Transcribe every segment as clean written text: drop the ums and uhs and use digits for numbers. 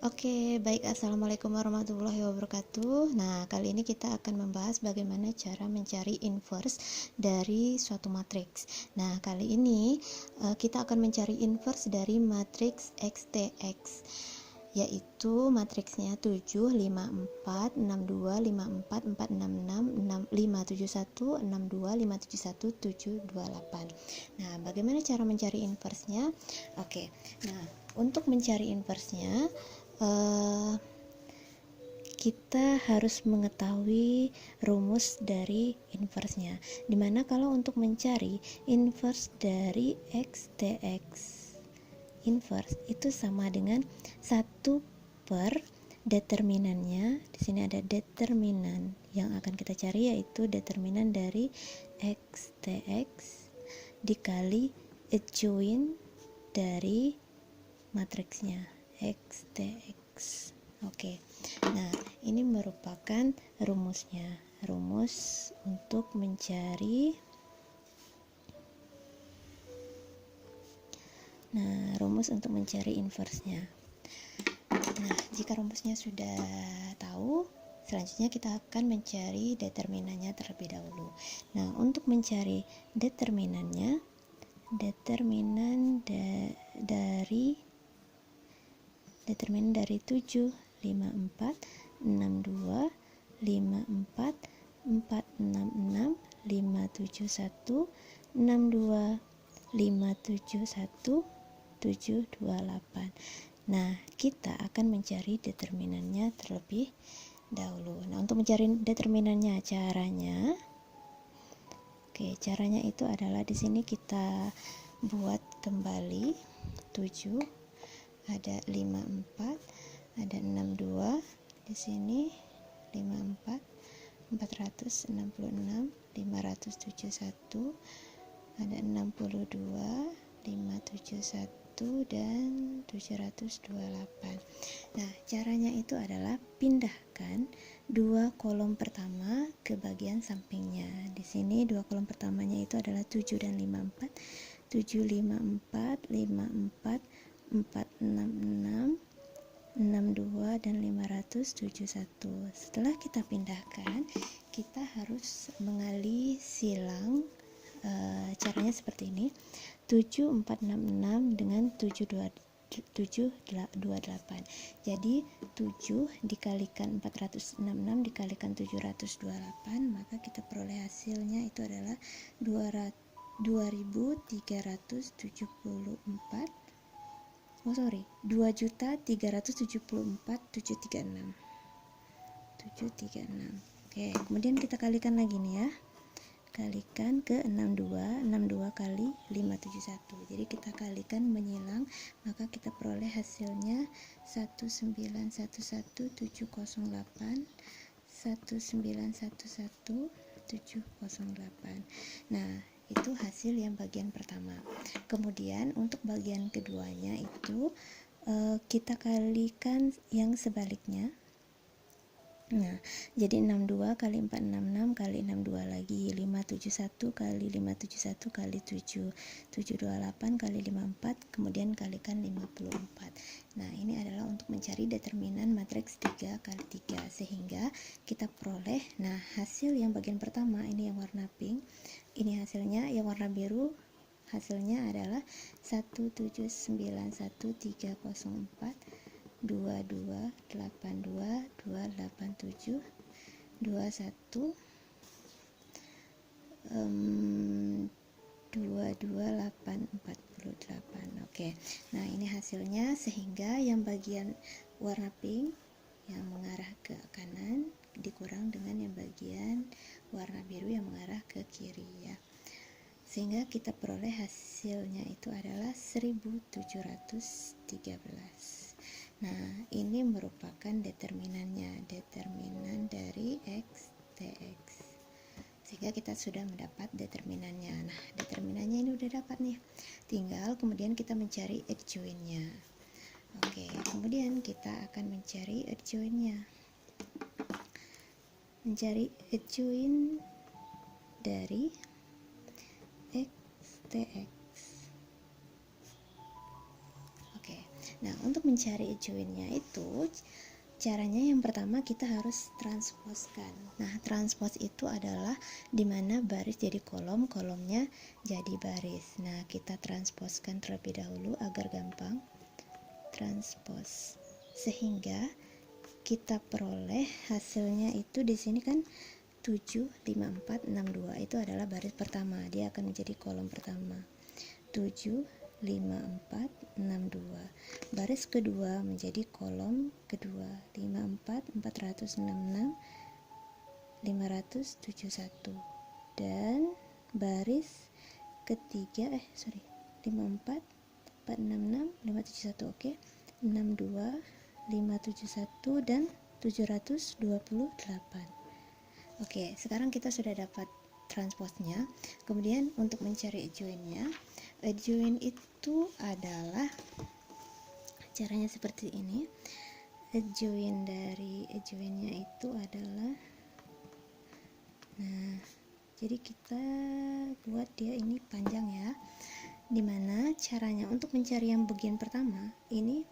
Oke, baik. Assalamualaikum warahmatullahi wabarakatuh. Nah, kali ini kita akan membahas bagaimana cara mencari inverse dari suatu matriks. Nah, kali ini kita akan mencari inverse dari matriks XTX, yaitu matriksnya 7, 5, 4, 6, 2, 5, 4, 4, 6, 6, 6, 5, 7, 1, 6, 2, 5, 7, 1, 7, 2, 8. Nah, bagaimana cara mencari inverse-nya? Oke, nah, untuk mencari inverse-nya, kita harus mengetahui rumus dari inverse-nya. Dimana kalau untuk mencari inverse dari XTX, inverse itu sama dengan 1 per determinannya. Di sini ada determinan yang akan kita cari, yaitu determinan dari XTX dikali adjoint dari matriksnya XTX. Oke. Nah, ini merupakan rumusnya. Rumus untuk mencari inverse-nya. Nah, jika rumusnya sudah tahu, selanjutnya kita akan mencari determinannya terlebih dahulu. Nah, untuk mencari determinan dari 7, 5, 4, 6, 2, 5, 4, 4, 6, 6, 5, 7, 1, 6, 2, 5, 7, 1, 7, 2, 8. Nah, kita akan mencari determinannya terlebih dahulu. Nah, untuk mencari determinannya, caranya itu adalah di sini kita buat kembali 7, ada 54, ada 62, di sini 54, 466, 571, ada 62, 571 dan 728. Nah, caranya itu adalah pindahkan dua kolom pertama ke bagian sampingnya. Di sini dua kolom pertamanya itu adalah 7 dan 54, 7, 54, 54, 466, 62 dan 571. Setelah kita pindahkan, kita harus mengali silang. Caranya seperti ini: 7466 dengan 728. Jadi 7 dikalikan 466 dikalikan 728, maka kita peroleh hasilnya itu adalah 2.374.736. Oke, kemudian kita kalikan lagi nih ya. Kalikan ke 62 kali 571. Jadi kita kalikan menyilang, maka kita peroleh hasilnya 1911708, 1911708. Nah, itu hasil yang bagian pertama. Kemudian untuk bagian keduanya itu kita kalikan yang sebaliknya. Nah, jadi 62 kali 466 kali 62 lagi, 571 kali 571 kali 7, 728 kali 54, kemudian kalikan 54. Nah, ini adalah untuk mencari determinan matriks 3 kali 3, sehingga kita peroleh, nah, hasil yang bagian pertama ini yang warna pink, ini hasilnya. Yang warna biru hasilnya adalah 1791304, 2282 287 21 22848. Oke. Nah, ini hasilnya, sehingga yang bagian warna pink yang mengarah ke kanan dikurang dengan yang bagian warna biru yang mengarah ke kiri ya. Sehingga kita peroleh hasilnya itu adalah 1713. Nah, ini merupakan determinannya, determinan dari XTX. Sehingga kita sudah mendapat determinannya. Nah, determinannya ini udah dapat nih. Tinggal kemudian kita mencari adjoint-nya. Oke, kemudian kita akan mencari adjoint-nya. Mencari adjoint dari XTX. Nah, untuk mencari joinnya itu caranya yang pertama kita harus transposkan. Nah, transpose itu adalah dimana baris jadi kolom, kolomnya jadi baris. Nah, kita transposkan terlebih dahulu agar gampang. Transpose sehingga kita peroleh hasilnya itu di sini kan 7, 5, 4, 6, 2 itu adalah baris pertama, dia akan menjadi kolom pertama. 7, 5, 4, 6, 2. Baris kedua menjadi kolom kedua. 5, 4, 466, 571. Dan baris ketiga 54, 466, 571. Oke. 62, 571 dan 728. Oke, sekarang kita sudah dapat transposnya. Kemudian untuk mencari joinnya, join itu adalah caranya seperti ini. Joinnya itu adalah, nah, jadi kita buat dia ini panjang ya. Dimana caranya untuk mencari yang bagian pertama ini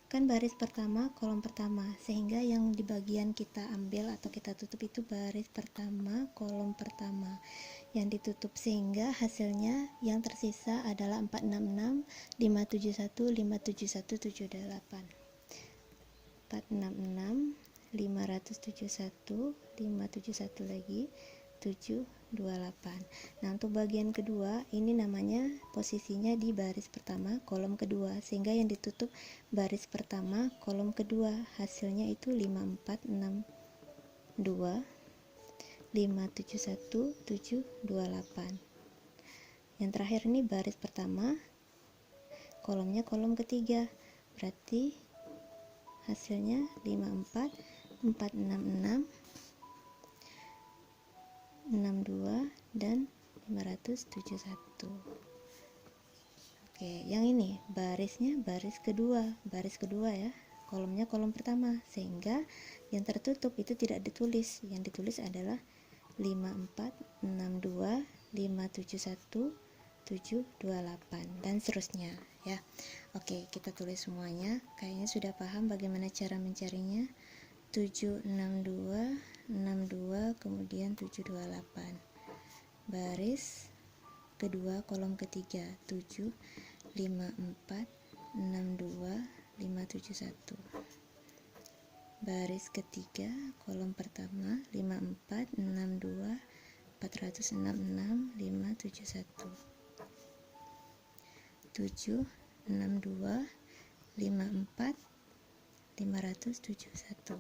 kan baris pertama, kolom pertama, sehingga yang di bagian kita ambil atau kita tutup itu baris pertama, kolom pertama yang ditutup, sehingga hasilnya yang tersisa adalah 466, 571, 571, 78. 466, 571, 571 lagi, 728. Nah, untuk bagian kedua ini namanya posisinya di baris pertama, kolom kedua, sehingga yang ditutup baris pertama, kolom kedua, hasilnya itu 5462, 571, 728. Yang terakhir ini baris pertama, kolomnya kolom ketiga, berarti hasilnya 54, 466, 62 dan 571. Oke, yang ini barisnya baris kedua ya, kolomnya kolom pertama, sehingga yang tertutup itu tidak ditulis, yang ditulis adalah 5462, 571, 728 dan seterusnya ya. Oke, kita tulis semuanya. Kayaknya sudah paham bagaimana cara mencarinya. 762, 62, kemudian 728. Baris kedua kolom ketiga 7, 54, 62, 571. Baris ketiga kolom pertama 54, 62, 466, 571. 7, 62, 54, 571.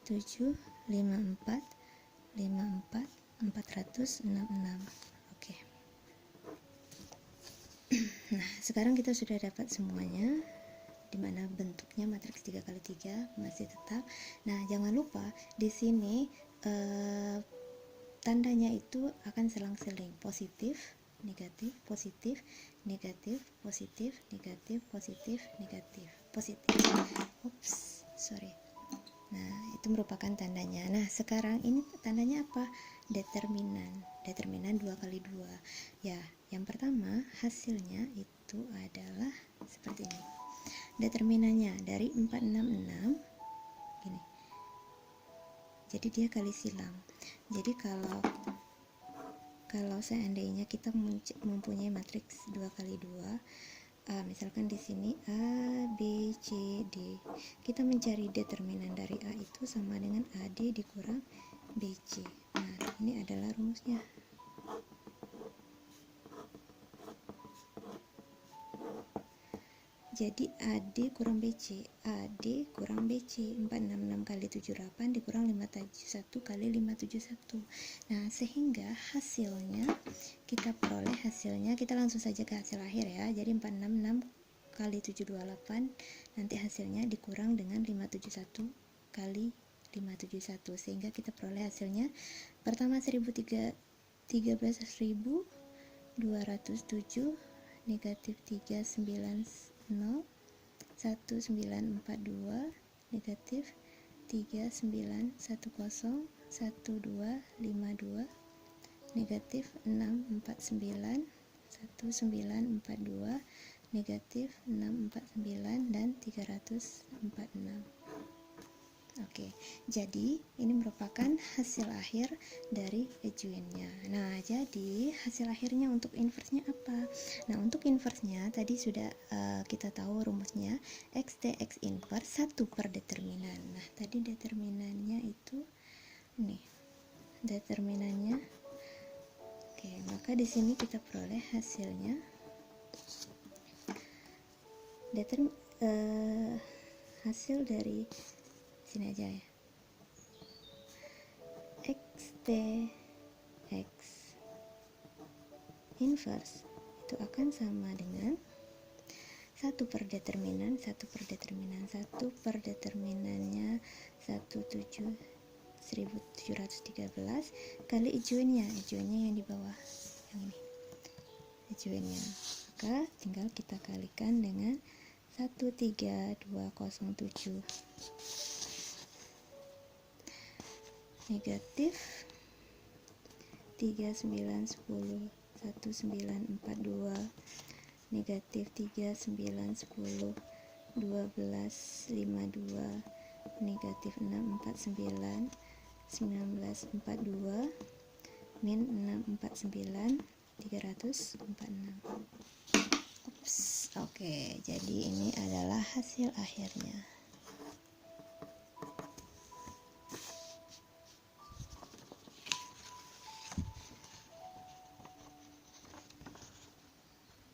7, 54, 54, 466. Oke. Nah, sekarang kita sudah dapat semuanya, dimana bentuknya matriks 3x3 masih tetap. Nah, jangan lupa di sini tandanya itu akan selang-seling, positif, negatif, positif, negatif, positif, negatif, positif, negatif, positif. Nah, itu merupakan tandanya. Nah, sekarang ini tandanya apa? Determinan 2 kali 2. Ya, yang pertama hasilnya itu adalah seperti ini. Determinannya dari 466 gini. Jadi dia kali silang. Jadi kalau seandainya kita mempunyai matriks 2 kali 2, misalkan di sini A, B, C, D. Kita mencari determinan dari A itu sama dengan AD dikurang BC. Nah, ini adalah rumusnya. Jadi AD kurang BC, AD kurang BC, 466 kali 78 dikurang 571 kali 571. Nah, sehingga hasilnya kita peroleh hasilnya, kita langsung saja ke hasil akhir ya. Jadi 466 kali 728 nanti hasilnya dikurang dengan 571 kali 571, sehingga kita peroleh hasilnya pertama 13.207 negatif 390 1942 negatif 3910 1252 negatif 649 1942 negatif 649 dan 346. Oke, jadi ini merupakan hasil akhir dari ajuannya. Nah, jadi hasil akhirnya untuk inversnya apa? Nah, untuk inversnya tadi sudah kita tahu rumusnya X dx inverse 1 per determinan. Nah, tadi determinannya itu nih. Determinannya. Oke, maka di sini kita peroleh hasilnya. Hasil dari sini aja ya, X dx inverse itu akan sama dengan 1 per determinannya 1713 kali ijuannya yang di bawah yang ini ijuannya, maka tinggal kita kalikan dengan 13207 negatif 3910 1942 negatif 3910 1252 negatif 649 1942 min 649 346. Oke, jadi ini adalah hasil akhirnya.